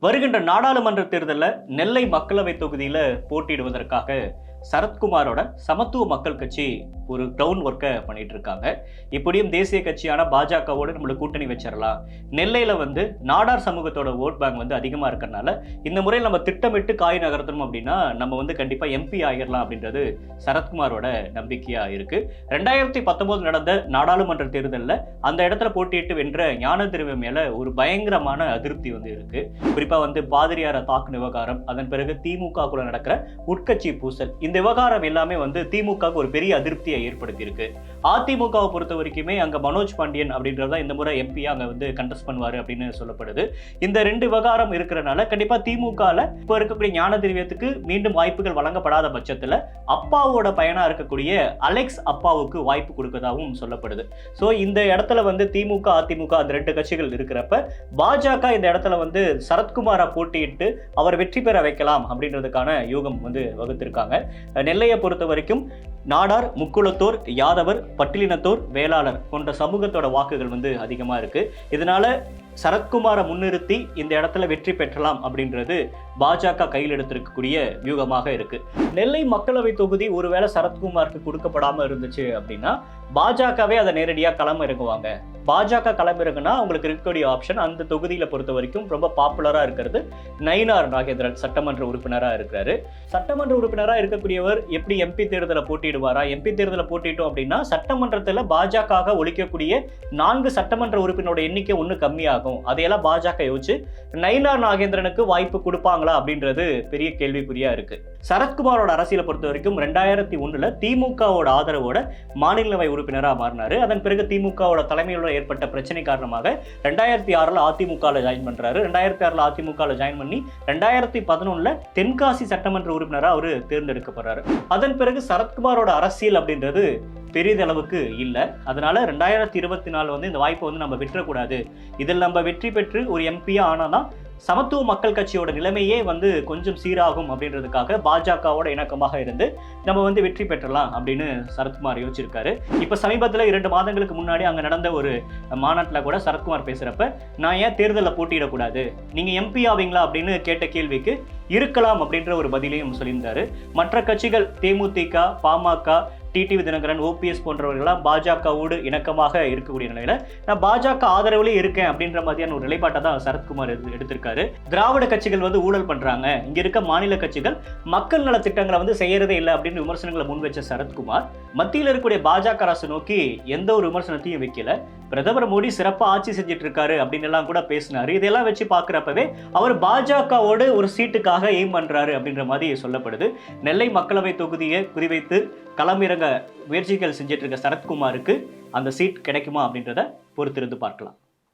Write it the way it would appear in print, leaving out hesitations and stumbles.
வருகின்ற நாடாளுமன்ற தேர்தலில் நெல்லை மக்களவை தொகுதியில் போட்டியிடுவதற்காக சரத்குமாரோட சமத்துவ மக்கள் கட்சி ஒரு கிரவுண்ட் ஒர்க்கை பண்ணிட்டு இருக்காங்க. இப்படியும் தேசிய கட்சியான பாஜகவோடு நம்மளுக்கு கூட்டணி வச்சிடலாம், நெல்லையில நாடார் சமூகத்தோட ஓட் பேங்க் அதிகமாக இருக்கிறனால இந்த முறையில் நம்ம திட்டமிட்டு காய் நகர்த்தணும் அப்படின்னா நம்ம கண்டிப்பாக எம்பி ஆகிடலாம் அப்படின்றது சரத்குமாரோட நம்பிக்கையா இருக்கு. 2019 நடந்த நாடாளுமன்ற தேர்தலில் அந்த இடத்துல போட்டியிட்டு வென்ற ஞான திருவை மேல ஒரு பயங்கரமான அதிருப்தி இருக்கு. குறிப்பா பாதிரியாரை தாக்குன விவகாரம், அதன் பிறகு திமுக குள்ள நடக்கிற உட்கட்சி பூசல், இந்த விவகாரம் எல்லாமே திமுக ஒரு பெரிய அதிருப்தியை ஏற்படுத்தி இருக்கு. அதிமுகவை பொறுத்த வரைக்குமே அங்க மனோஜ் பாண்டியன் அப்படின்றத இந்த முறை எம்பியா அங்க கண்டெஸ்ட் பண்ணுவாரு அப்படின்னு சொல்லப்படுது. இந்த ரெண்டு விவகாரம் இருக்கிறனால கண்டிப்பா திமுகல இப்ப இருக்கக்கூடிய ஞான திரவியத்துக்கு மீண்டும் வாய்ப்புகள் வழங்கப்படாத பட்சத்துல அப்பாவோட பையனா இருக்கக்கூடிய அலெக்ஸ் அப்பாவுக்கு வாய்ப்பு கொடுக்கதாகவும் சொல்லப்படுது. சோ இந்த இடத்துல திமுக அதிமுக அந்த ரெண்டு கட்சிகள் இருக்கிறப்ப பாஜக இந்த இடத்துல சரத்குமாரை போட்டியிட்டு அவர் வெற்றி பெற வைக்கலாம் அப்படின்றதுக்கான யூகம் வகுத்திருக்காங்க. நெல்லையை பொறுத்த வரைக்கும் நாடார், முக்குளத்தோர், யாதவர், பட்டியலினத்தோர், வேளாளர் போன்ற சமூகத்தோட வாக்குகள் அதிகமா இருக்கு. இதனால சரத்குமாரை முன்னிறுத்தி இந்த இடத்துல வெற்றி பெற்றலாம் அப்படின்றது பாஜக கையில் எடுத்திருக்கக்கூடிய வியூகமாக இருக்கு. நெல்லை மக்களவை தொகுதி ஒருவேளை சரத்குமாருக்கு கொடுக்கப்படாம இருந்துச்சு அப்படின்னா பாஜகவே அதை நேரடியாக களம் இறங்குவாங்க. பாஜக களம் இறங்குனா அவங்களுக்கு இருக்கக்கூடிய ஆப்ஷன் அந்த தொகுதியில பொறுத்த வரைக்கும் ரொம்ப பாப்புலரா இருக்கிறது நயினார் நாகேந்திரன் சட்டமன்ற உறுப்பினரா இருக்கிறாரு. சட்டமன்ற உறுப்பினரா இருக்கக்கூடியவர் எப்படி எம்பி தேர்தலை போட்டியிடுவாரா? எம்பி தேர்தலை போட்டிட்டோம் அப்படின்னா சட்டமன்றத்தில் பாஜக ஒழிக்கக்கூடிய 4 சட்டமன்ற உறுப்பினரோட எண்ணிக்கை ஒன்று கம்மியாகும். அதையெல்லாம் பாஜக யோசிச்சு நயினார் நாகேந்திரனுக்கு வாய்ப்பு கொடுப்பாங்களா அப்படின்றது பெரிய கேள்விக்குறியா இருக்கு. சரத்குமாரோட அரசியலை பொறுத்த வரைக்கும் 2001 திமுகவோட ஆதரவோட மாநிலங்களவை உறுப்பினராக மாறினாரு. அதன் பிறகு திமுகவோட தலைமையோட ஏற்பட்ட பிரச்சனை காரணமாக 2006 அதிமுக ஜாயின் பண்றாரு. 2006 அதிமுக ஜாயின் பண்ணி 2011 தென்காசி சட்டமன்ற உறுப்பினராக அவரு தேர்ந்தெடுக்கப்படுறாரு. அதன் பிறகு சரத்குமாரோட அரசியல் அப்படின்றது பெரிதளவுக்கு இல்லை. அதனால 2024 இந்த வாய்ப்பை நம்ம விட்டுறக்கூடாது. இதில் நம்ம வெற்றி பெற்று ஒரு எம்பியா ஆனாதான் சமத்துவ மக்கள் கட்சியோட நிலைமையே கொஞ்சம் சீராகும் அப்படின்றதுக்காக பாஜகவோட இணக்கமாக இருந்து நம்ம வெற்றி பெற்றலாம் அப்படின்னு சரத்குமார் யோசிச்சிருக்காரு. இப்ப சமீபத்தில் 2 மாதங்களுக்கு முன்னாடி அங்க நடந்த ஒரு மாநாட்டில் கூட சரத்குமார் பேசுறப்ப நான் ஏன் தேர்தலில் போட்டியிடக்கூடாது, நீங்க எம்பி ஆவீங்களா அப்படின்னு கேட்ட கேள்விக்கு இருக்கலாம் அப்படின்ற ஒரு பதிலையும் சொல்லியிருந்தாரு. மற்ற கட்சிகள் தேமுதிக, பாமக, டிடிவி தினகரன், ஓபிஎஸ் போன்றவர்கள்லாம் பாஜகவோடு இணக்கமாக இருக்கக்கூடிய நிலையில நான் பாஜக ஆதரவுலே இருக்கேன் அப்படின்ற மாதிரியான ஒரு நிலைப்பாட்டை தான் சரத்குமார் எடுத்திருக்காரு. திராவிட கட்சிகள் ஊழல் பண்றாங்க, இங்க இருக்க மாநில கட்சிகள் மக்கள் நல திட்டங்களை செய்யறதே இல்லை அப்படின்னு விமர்சனங்களை முன் வச்ச சரத்குமார் மத்தியில் இருக்கக்கூடிய பாஜக அரசு நோக்கி எந்த ஒரு விமர்சனத்தையும் வைக்கல. பிரதமர் மோடி சிறப்பா ஆட்சி செஞ்சுட்டு இருக்காரு அப்படின்னு எல்லாம் கூட பேசினாரு. இதெல்லாம் வச்சு பாக்குறப்பவே அவர் பாஜகவோடு ஒரு சீட்டுக்காக எய்ம் பண்றாரு அப்படின்ற மாதிரி சொல்லப்படுது. நெல்லை மக்களவை தொகுதியை குறிவைத்து களமிறங்க முயற்சிகள் செஞ்சிட்டு இருக்க சரத்குமாருக்கு அந்த சீட் கிடைக்குமா அப்படின்றத பொறுத்திருந்து பார்க்கலாம்.